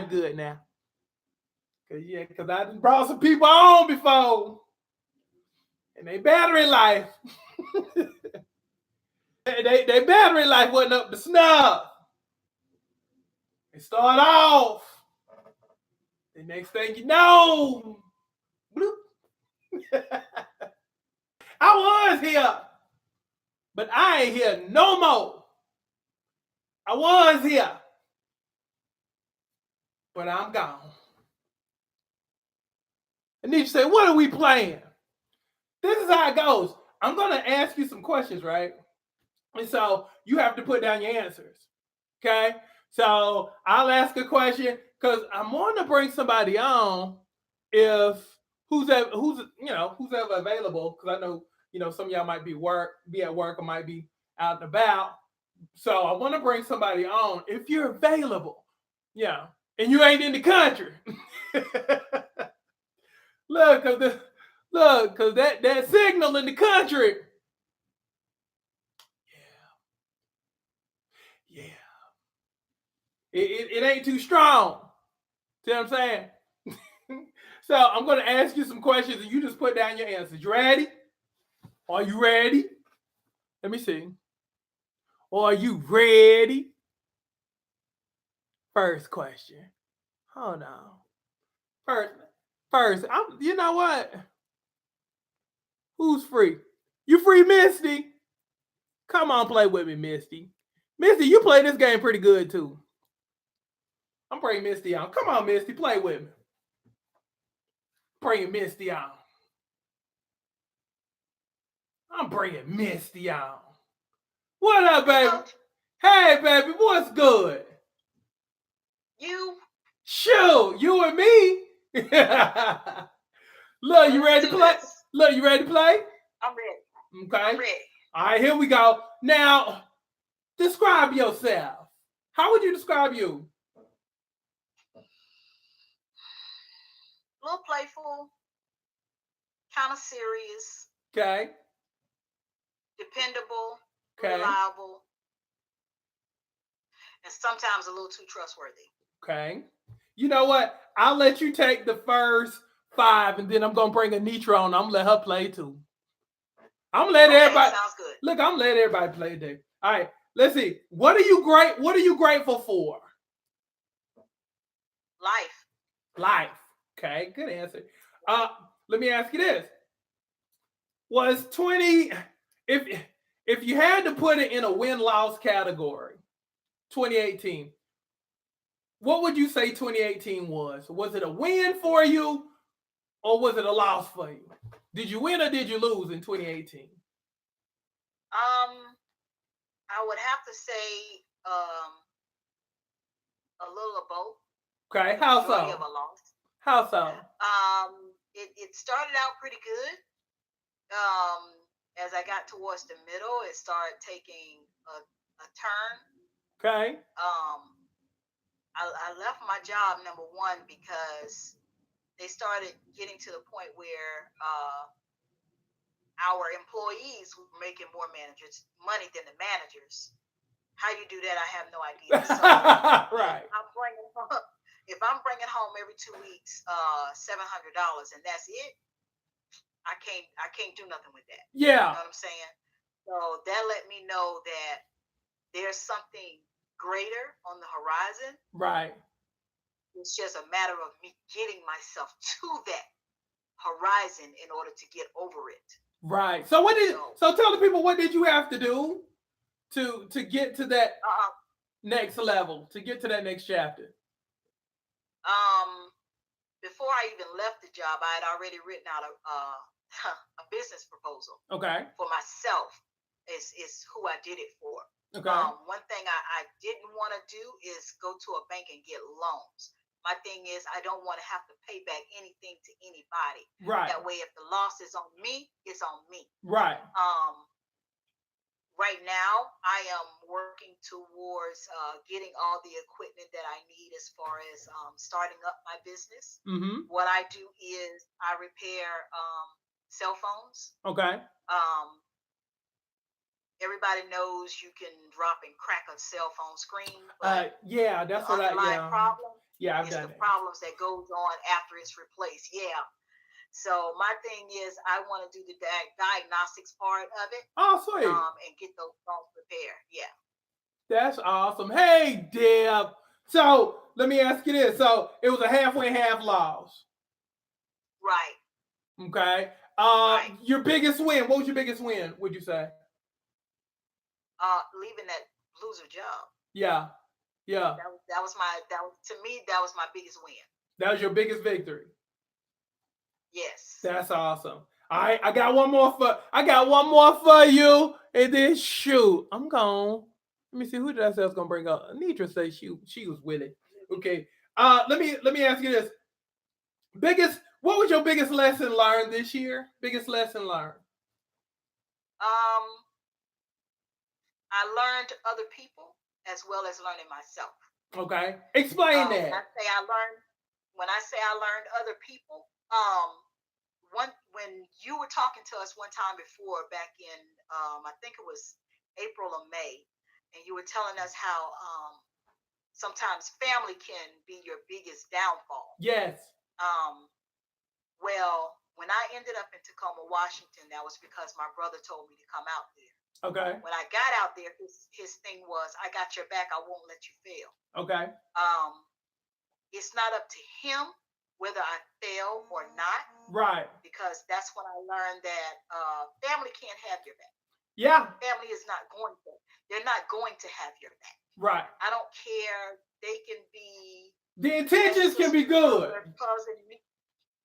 good now. Cause I done brought some people on before, and they battery life, they battery life wasn't up to snuff. They start off. The next thing you know, bloop. I was here, but I ain't here no more. I was here, but I'm gone. And then you say, what are we playing? This is how it goes. I'm going to ask you some questions, right? And so you have to put down your answers. Okay? So I'll ask a question because I'm wanting to bring somebody on if who's ever available, because I know some of y'all might be at work or might be out and about. So I want to bring somebody on if you're available. Yeah. And you ain't in the country. Cause that signal in the country. Yeah. It ain't too strong. See what I'm saying? So I'm gonna ask you some questions and you just put down your answers. You ready? Are you ready? Let me see. Are you ready? First question. Hold on. First, you know what? Who's free? You free, Misty? Come on, play with me, Misty. Misty, you play this game pretty good too. I'm bringing Misty on. Come on, Misty, play with me. Bringing Misty on. I'm bringing Misty on. What up, baby? Hey, baby, what's good? You. Shoot, you and me. Look, you ready to play? Look, you ready to play? I'm ready. Okay. I'm ready. All right, here we go. Now, describe yourself. How would you describe you? A little playful, kind of serious. Okay. Dependable, okay. Reliable, and sometimes a little too trustworthy. Okay. You know what? I'll let you take the first 5, and then I'm gonna bring Anitra on. I'm gonna let her play too. I'm gonna let everybody. Sounds good. Look, I'm gonna let everybody play today. All right. Let's see. What are you grateful for? Life. Life. Okay. Good answer. Let me ask you this: Was 20 if you had to put it in a win-loss category, 2018? What would you say 2018 was? Was it a win for you or was it a loss for you? Did you win or did you lose in 2018? I would have to say a little of both. Okay, how so? Of a loss. How so? It started out pretty good. As I got towards the middle, it started taking a turn. Okay. I left my job, number one, because they started getting to the point where our employees were making more money than the managers. How you do that, I have no idea. So right. If I'm bringing home every 2 weeks $700 and that's it, I can't do nothing with that. Yeah. You know what I'm saying? So that let me know that there's something greater on the horizon. Right. It's just a matter of me getting myself to that horizon in order to get over it. Right. So so tell the people, what did you have to do to get to that next level, to get to that next chapter? Before I even left the job, I had already written out a business proposal. Okay. For myself is who I did it for. Okay. One thing I didn't want to do is go to a bank and get loans. My thing is I don't want to have to pay back anything to anybody. Right. That way, if the loss is on me, it's on me. Right. Right now, I am working towards getting all the equipment that I need as far as starting up my business. Mm-hmm. What I do is I repair cell phones. Okay. Everybody knows you can drop and crack a cell phone screen. Yeah, that's what problem. Yeah, I've It's done the it. problems that goes on after it's replaced. Yeah. So my thing is, I want to do the diagnostics part of it, Oh, sweet. and get those phones repaired. Yeah. That's awesome. Hey, Deb. So let me ask you this. So it was a halfway half loss. Right. Okay. Right. Your biggest win. What was your biggest win? Would you say? Leaving that loser job. Yeah. Yeah. That was to me, that was my biggest win. That was your biggest victory. Yes. That's awesome. All right, I got one more for you, and then shoot, I'm gone. Let me see who did I say I was gonna bring up. Anitra said she was with it. Okay. Let me ask you this. What was your biggest lesson learned this year? Biggest lesson learned. Um, I learned other people as well as learning myself. Okay. Explain When I that. say I learned other people, when you were talking to us one time before, back in I think it was April or May, and you were telling us how sometimes family can be your biggest downfall. Yes. Um, well, when I ended up in Tacoma, Washington, that was because my brother told me to come out there. Okay. When I got out there, his thing was, "I got your back. I won't let you fail." Okay. It's not up to him whether I fail or not, Right. because that's when I learned that family can't have your back. Yeah. Family is not going to. They're not going to have your back. Right. I don't care. They can be The intentions can be sister, good. brother, cousin.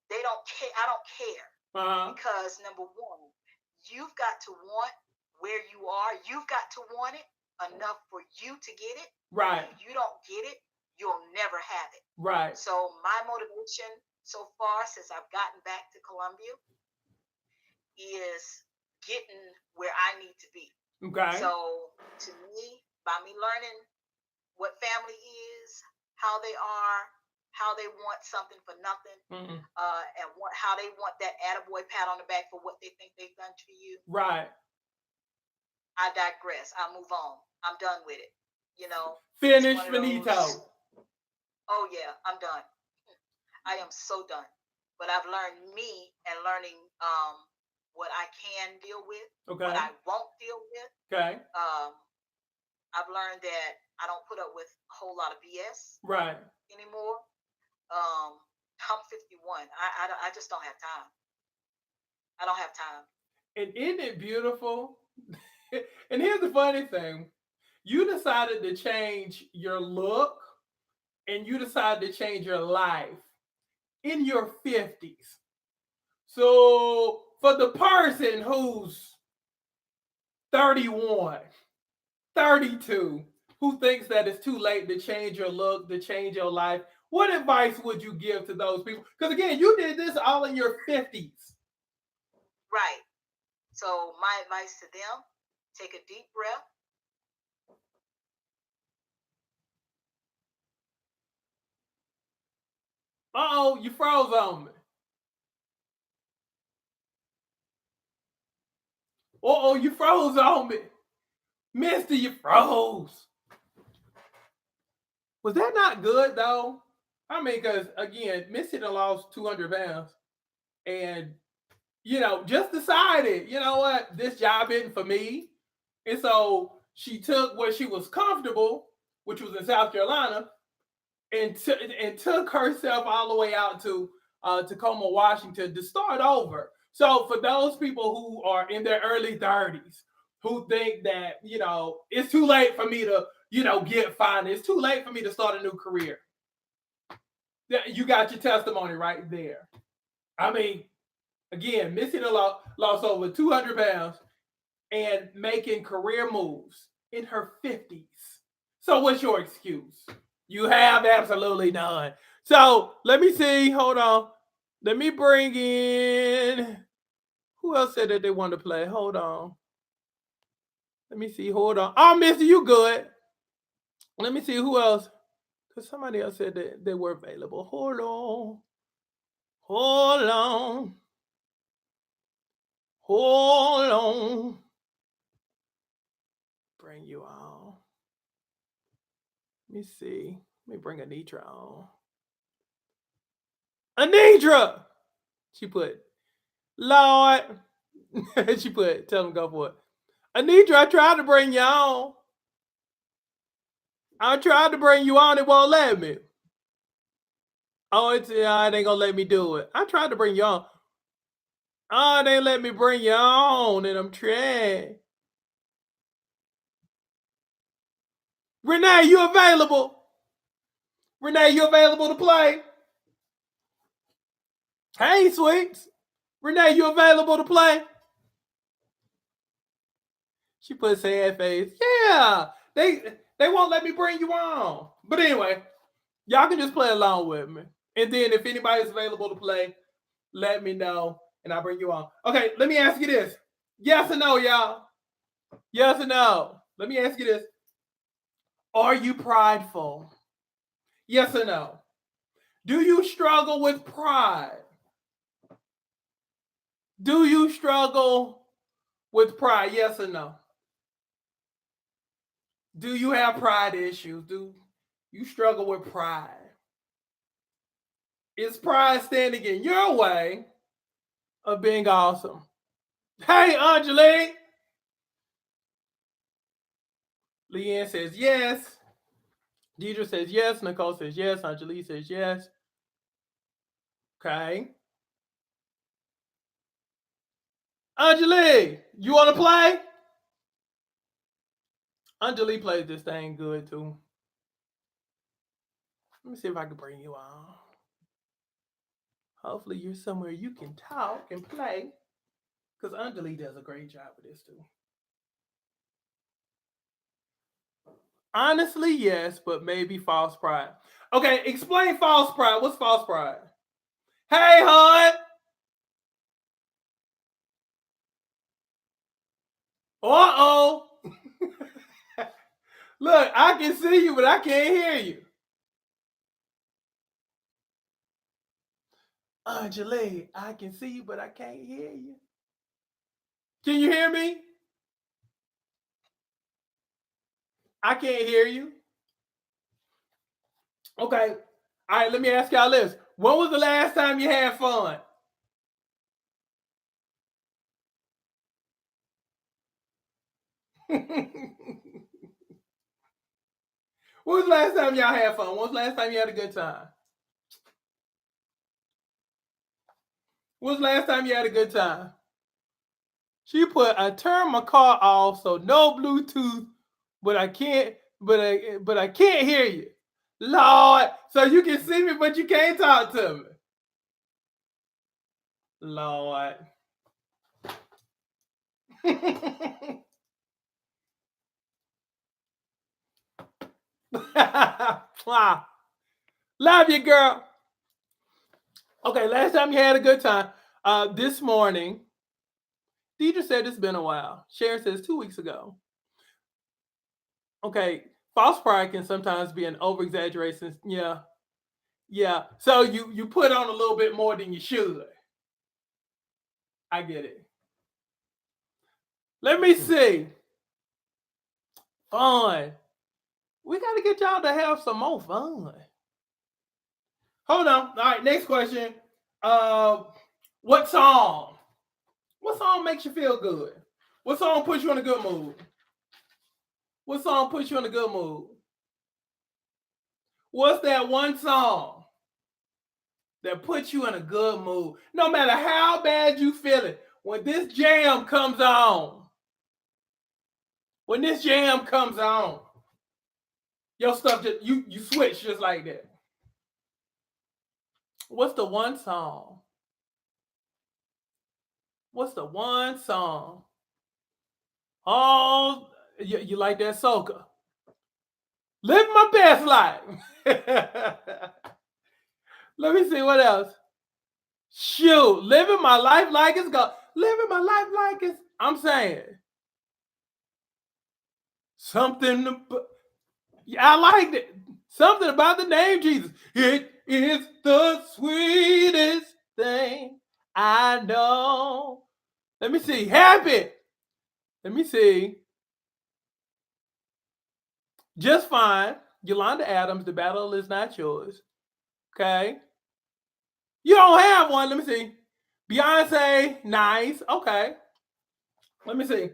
They don't care. I don't care, because number one, you've got to want where you are. You've got to want it enough for you to get it. Right. If you don't get it, you'll never have it. Right. So my motivation so far, since I've gotten back to Columbia, is getting where I need to be. Okay. So to me, by me learning what family is, how they are, how they want something for nothing, and how they want that attaboy pat on the back for what they think they've done to you. Right. I digress. I move on. I'm done with it. Finish It's one of finito. those. Oh yeah, I'm done. I am so done. But I've learned me and learning what I can deal with, Okay. what I won't deal with. Okay. I've learned that I don't put up with a whole lot of BS Right. anymore. I'm 51. I just don't have time. I don't have time. And isn't it beautiful? And here's the funny thing. You decided to change your look and you decided to change your life in your 50s. So for the person who's 31, 32, who thinks that it's too late to change your look, to change your life, what advice would you give to those people? Because again, you did this all in your 50s. Right. So my advice to them, take a deep breath. Uh-oh, you froze on me. Uh-oh, you froze on me. Mister, you froze. Was that not good though? I mean, because again, Missy done lost 200 pounds and, just decided, you know what, this job isn't for me. And so she took where she was comfortable, which was in South Carolina, and took herself all the way out to Tacoma, Washington to start over. So for those people who are in their early 30s who think that, it's too late for me to, get fine, it's too late for me to start a new career. You got your testimony right there. I mean, again, Missy lost over 200 pounds and making career moves in her 50s. So what's your excuse? You have absolutely none. So let me see. Hold on. Let me bring in. Who else said that they wanted to play? Hold on. Let me see. Hold on. Oh, Missy, you good. Let me see who else. Because somebody else said that they were available. Hold on. Hold on. Hold on. Bring you on. Let me see. Let me bring Anitra on. Anidra. She put, Lord. She put, tell them go for it. Anidra, I tried to bring you on. I tried to bring you on. It won't let me. Oh, it ain't gonna let me do it. I tried to bring you on. Oh, they let me bring you on, and I'm trying. Renee, you available? Renee, you available to play? Hey, sweets. Renee, you available to play? She put sad face. Yeah, they won't let me bring you on. But anyway, y'all can just play along with me. And then if anybody's available to play, let me know and I'll bring you on. Okay, let me ask you this. Yes or no, y'all? Yes or no? Let me ask you this. Are you prideful? Yes or no? Do you struggle with pride? Do you struggle with pride? Yes or no? Do you have pride issues? Do you struggle with pride? Is pride standing in your way of being awesome? Hey, Angelique. Leanne says yes. Deidre says yes. Nicole says yes. Angelique says yes. Okay. Angelique, you want to play? Angelique plays this thing good too. Let me see if I can bring you on. Hopefully you're somewhere you can talk and play. Because Angelique does a great job with this too. Honestly, yes, but maybe false pride. Okay, explain false pride. What's false pride? Hey, hon. Uh-oh. Look, I can see you, but I can't hear you. Angelique, I can see you, but I can't hear you. Can you hear me? I can't hear you. Okay. All right, let me ask y'all this. When was the last time you had fun? When was the last time y'all had fun? When was the last time you had a good time? When was the last time you had a good time? She put, I turned my car off, so no Bluetooth, but I can't hear you. Lord, so you can see me, but you can't talk to me. Lord. Love you, girl. Okay, last time you had a good time. This morning, Deidre said it's been a while. Sharon says 2 weeks ago. Okay, false pride can sometimes be an over exaggeration. Yeah. So you put on a little bit more than you should. I get it. Let me see. Fun. We got to get y'all to have some more fun. Hold on. All right, next question. What song? What song makes you feel good? What song puts you in a good mood? What song puts you in a good mood? What's that one song that puts you in a good mood? No matter how bad you feel it, when this jam comes on, your stuff just you switch just like that. What's the one song? What's the one song? Oh, you like that soca? Live my best life. Let me see what else. Shoot, living my life like it's go. Living my life like it's. I'm saying something. I liked it. Something about the name Jesus. It is the sweetest thing I know. Let me see. Happy. Let me see. Just fine. Yolanda Adams. The battle is not yours. Okay. You don't have one. Let me see. Beyonce, nice. Okay. Let me see.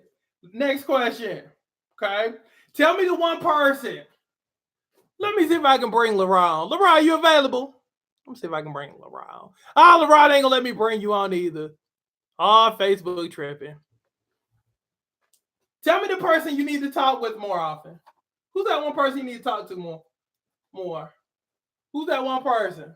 Next question. Okay. Tell me the one person. Let me see if I can bring LaRon. LaRon, you available? Let me see if I can bring LaRon. Oh, LaRon ain't gonna let me bring you on either. Oh, Facebook tripping. Tell me the person you need to talk with more often. Who's that one person you need to talk to more? Who's that one person?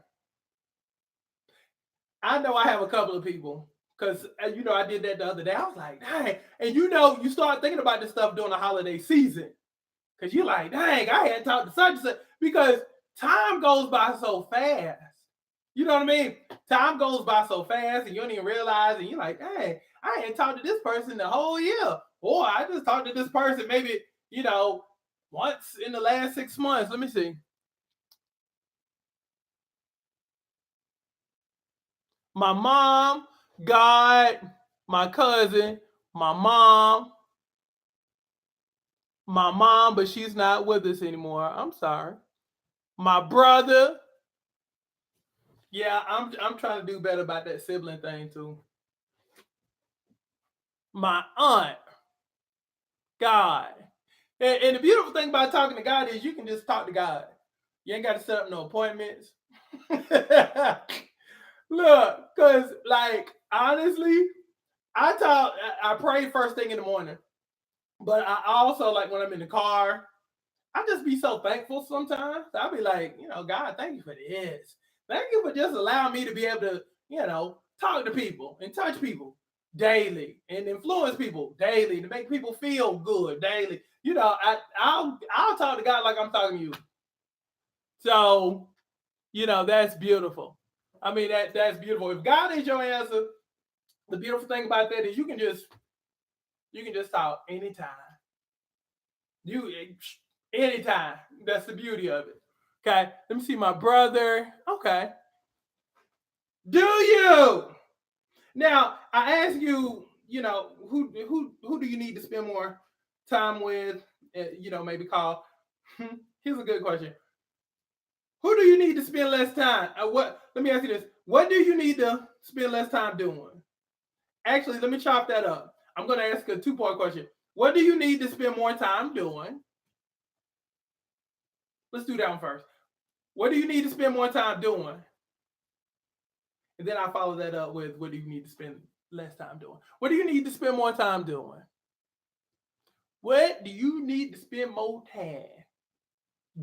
I know I have a couple of people because I did that the other day. I was like, dang, and you start thinking about this stuff during the holiday season because you're like, dang, I hadn't talked to such and such because time goes by so fast. You know what I mean? Time goes by so fast and you don't even realize, and you're like, dang, I ain't talked to this person the whole year. Or I just talked to this person maybe, once in the last 6 months. Let me see. My mom, God, my cousin, my mom, but she's not with us anymore. I'm sorry. My brother. Yeah, I'm trying to do better about that sibling thing too. My aunt, God. And the beautiful thing about talking to God is you can just talk to God. You ain't got to set up no appointments. Look, because like honestly, I pray first thing in the morning. But I also like when I'm in the car, I just be so thankful sometimes. I'll be like, God, thank you for this. Thank you for just allowing me to be able to, talk to people and touch people daily and influence people daily to make people feel good daily. I'll talk to God like I'm talking to you. So, that's beautiful. I mean, that's beautiful. If God is your answer, the beautiful thing about that is you can just talk anytime. Anytime. That's the beauty of it. Okay. Let me see my brother. Okay. Do you? Now I ask you, who do you need to spend more time with? Maybe call. Here's a good question. Who do you need to spend less time? Let me ask you this. What do you need to spend less time doing? Actually, let me chop that up. I'm going to ask a 2-part question. What do you need to spend more time doing? Let's do that one first. What do you need to spend more time doing? And then I'll follow that up with what do you need to spend less time doing? What do you need to spend more time doing? What do you need to spend more time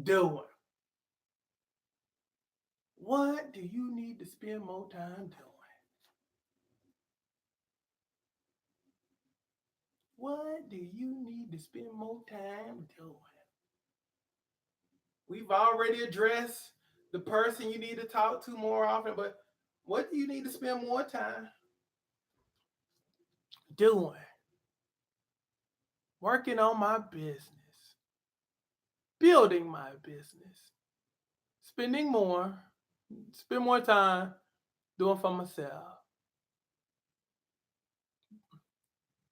doing? What do you need to spend more time doing? What do you need to spend more time doing? We've already addressed the person you need to talk to more often, but what do you need to spend more time doing? Working on my business, building my business, spend more time doing for myself,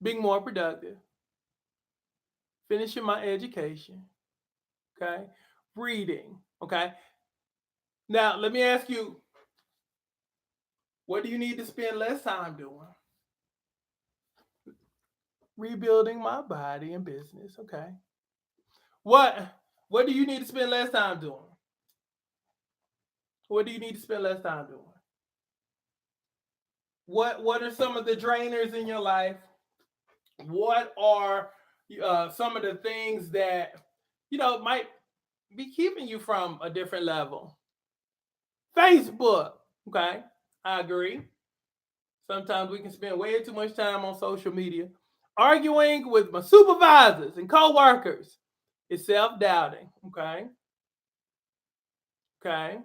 being more productive, finishing my education, okay, reading, okay. Now, let me ask you, what do you need to spend less time doing? Rebuilding my body and business, okay. What do you need to spend less time doing? What do you need to spend less time doing? What are some of the drainers in your life? What are some of the things that might be keeping you from a different level? Facebook, okay, I agree. Sometimes we can spend way too much time on social media. Arguing with my supervisors and co-workers is self-doubting, okay? Okay.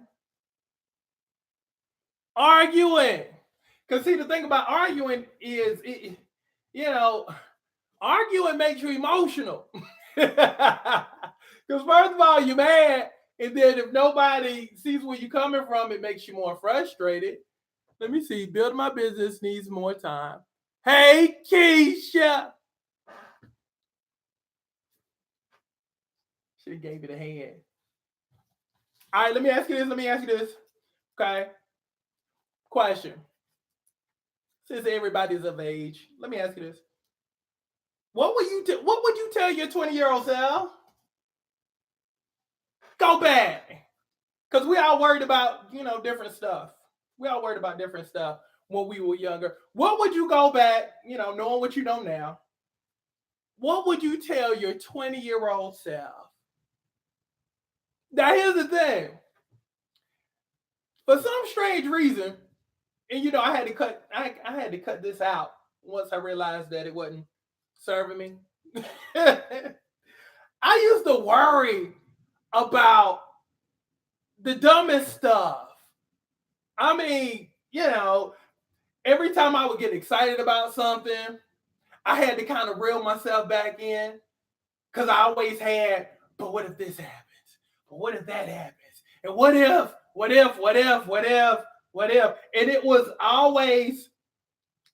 Arguing. Because see, the thing about arguing is, arguing makes you emotional. Because first of all, you're mad, and then if nobody sees where you're coming from, it makes you more frustrated. Let me see. Build my business needs more time. Hey, Keisha. Should have gave it a hand. All right, let me ask you this. Okay. Question. Since everybody's of age, let me ask you this. What would you tell your 20-year-old self? Go back. Because we all worried about, different stuff. We all worried about different stuff when we were younger. What would you go back, knowing what you know now? What would you tell your 20-year-old self? Now, here's the thing. For some strange reason, and I had to cut this out once I realized that it wasn't serving me. I used to worry about the dumbest stuff. I mean, every time I would get excited about something, I had to kind of reel myself back in because I always had, but what if this happens? But what if that happens? And what if? And it was always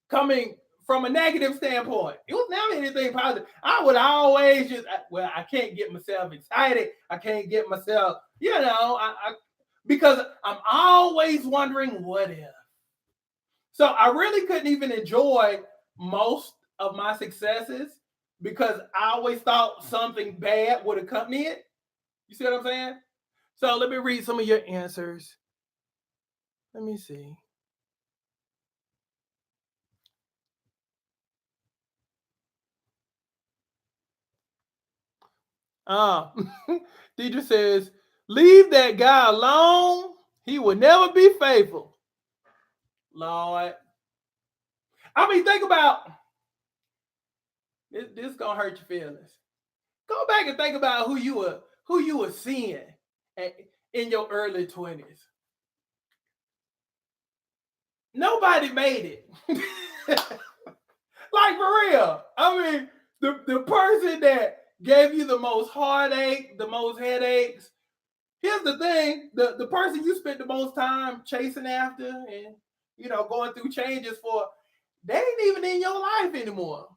coming from a negative standpoint. It was never anything positive. I would always I can't get myself excited. I can't get myself, because I'm always wondering what if. So I really couldn't even enjoy most of my successes because I always thought something bad would accompany it. You see what I'm saying? So let me read some of your answers. Let me see. Deidre says, leave that guy alone. He will never be faithful. Lord. I mean, think about this. This is gonna hurt your feelings. Go back and think about who you were seeing in your early 20s. Nobody made it. Like, for real. I mean, the person that gave you the most heartache, the most headaches. Here's the thing: the person you spent the most time chasing after and going through changes for, they ain't even in your life anymore.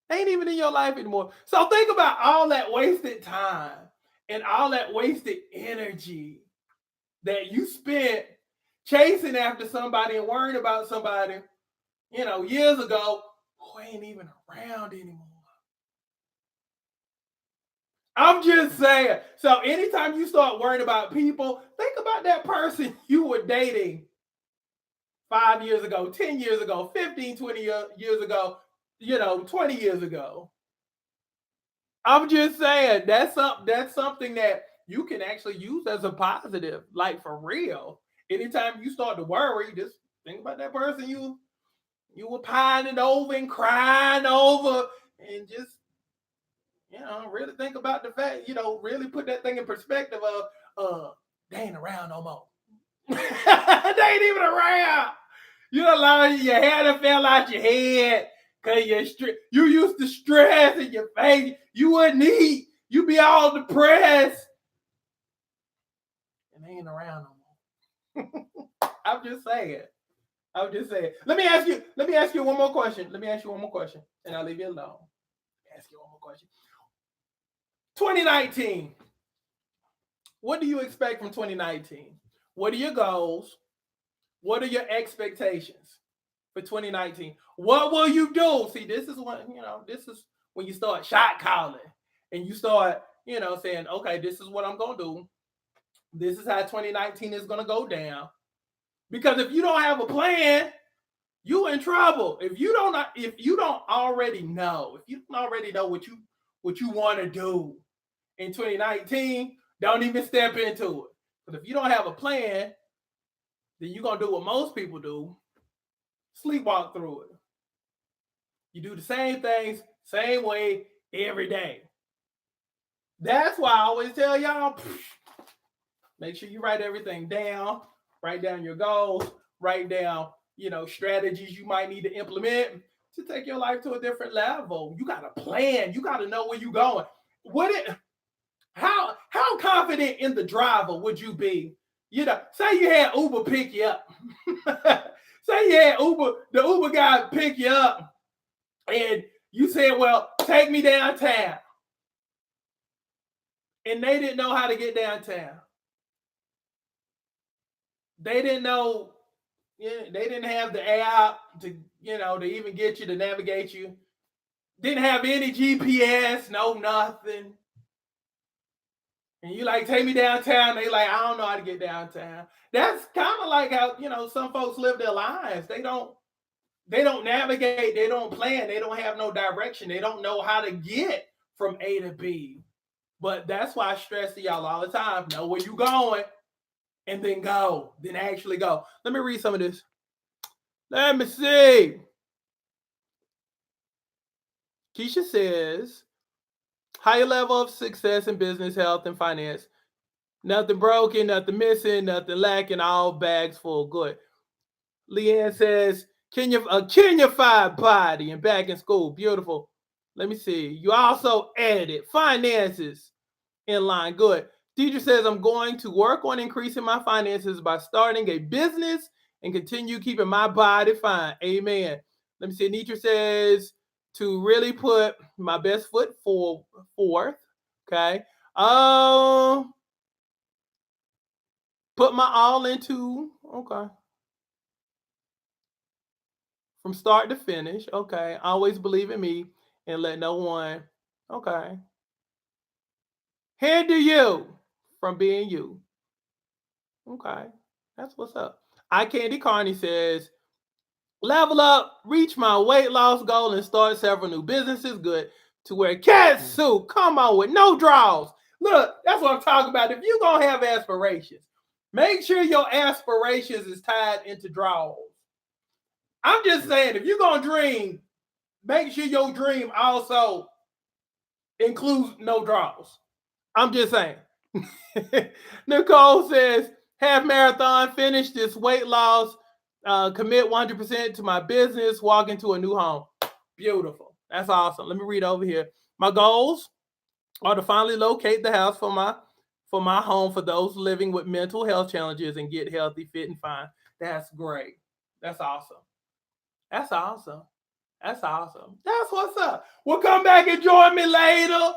They ain't even in your life anymore. So think about all that wasted time and all that wasted energy that you spent chasing after somebody and worrying about somebody, years ago, who ain't even around anymore. I'm just saying. So anytime you start worrying about people, think about that person you were dating 5 years ago, 10 years ago, 15, 20 years ago, 20 years ago. I'm just saying that's something that you can actually use as a positive, like, for real. Anytime you start to worry, just think about that person you were pining over and crying over, and just really think about the fact, really put that thing in perspective of they ain't around no more. They ain't even around. Your hair that fell out your head because you used to stress in your face. You wouldn't eat. You be all depressed. And they ain't around no more. I'm just saying. Let me ask you one more question. And I'll leave you alone. Ask you one more question. 2019. What do you expect from 2019? What are your goals? What are your expectations for 2019? What will you do? See, this is when you start shot calling and you start, saying, okay, this is what I'm going to do. This is how 2019 is going to go down. Because if you don't have a plan, you in trouble. If you don't already know what you want to do in 2019, don't even step into it. But if you don't have a plan, then you're going to do what most people do, sleepwalk through it. You do the same things, same way, every day. That's why I always tell y'all, make sure you write everything down. Write down your goals. Write down, strategies you might need to implement to take your life to a different level. You got a plan. You got to know where you're going. How confident in the driver would you be? Say you had Uber pick you up. Say you had the Uber guy pick you up, and you said, well, take me downtown. And they didn't know how to get downtown. they didn't know. Yeah, they didn't have the app to, to even get you to navigate you. Didn't have any GPS, no nothing. And you like, take me downtown. They like, I don't know how to get downtown. That's kind of like how, some folks live their lives. They don't navigate, they don't plan, they don't have no direction. They don't know how to get from A to B. But that's why I stress to y'all all the time. Know where you going and then go. Then actually go. Let me read some of this. Let me see. Keisha says, higher level of success in business, health, and finance. Nothing broken, nothing missing, nothing lacking, all bags full. Good. Leanne says, Kenya-fied body and back in school. Beautiful. Let me see. You also added finances in line. Good. Teacher says, I'm going to work on increasing my finances by starting a business and continue keeping my body fine. Amen. Let me see. Teacher says, to really put my best foot forth. Okay. Put my all into, okay. From start to finish. Okay. Always believe in me and let no one, okay, hinder you from being you. Okay. That's what's up. I Candy Carney says, level up, reach my weight loss goal, and start several new businesses. Good. To wear cat suit. Come on, with no draws. Look, that's what I'm talking about. If you're going to have aspirations, make sure your aspirations is tied into draws. I'm just saying, if you're going to dream, make sure your dream also includes no draws. I'm just saying. Nicole says, half marathon, finish this weight loss, commit 100% to my business, walk into a new home. Beautiful. That's awesome. Let me read over here. My goals are to finally locate the house for my home for those living with mental health challenges and get healthy, fit, and fine. That's great. That's awesome. That's awesome. That's awesome. That's what's up. We'll come back and join me later.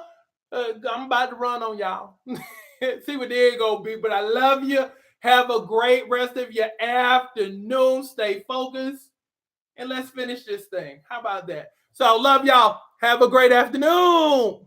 I'm about to run on y'all. See what there go be. But I love you. Have a great rest of your afternoon. Stay focused. And let's finish this thing. How about that? So love y'all. Have a great afternoon.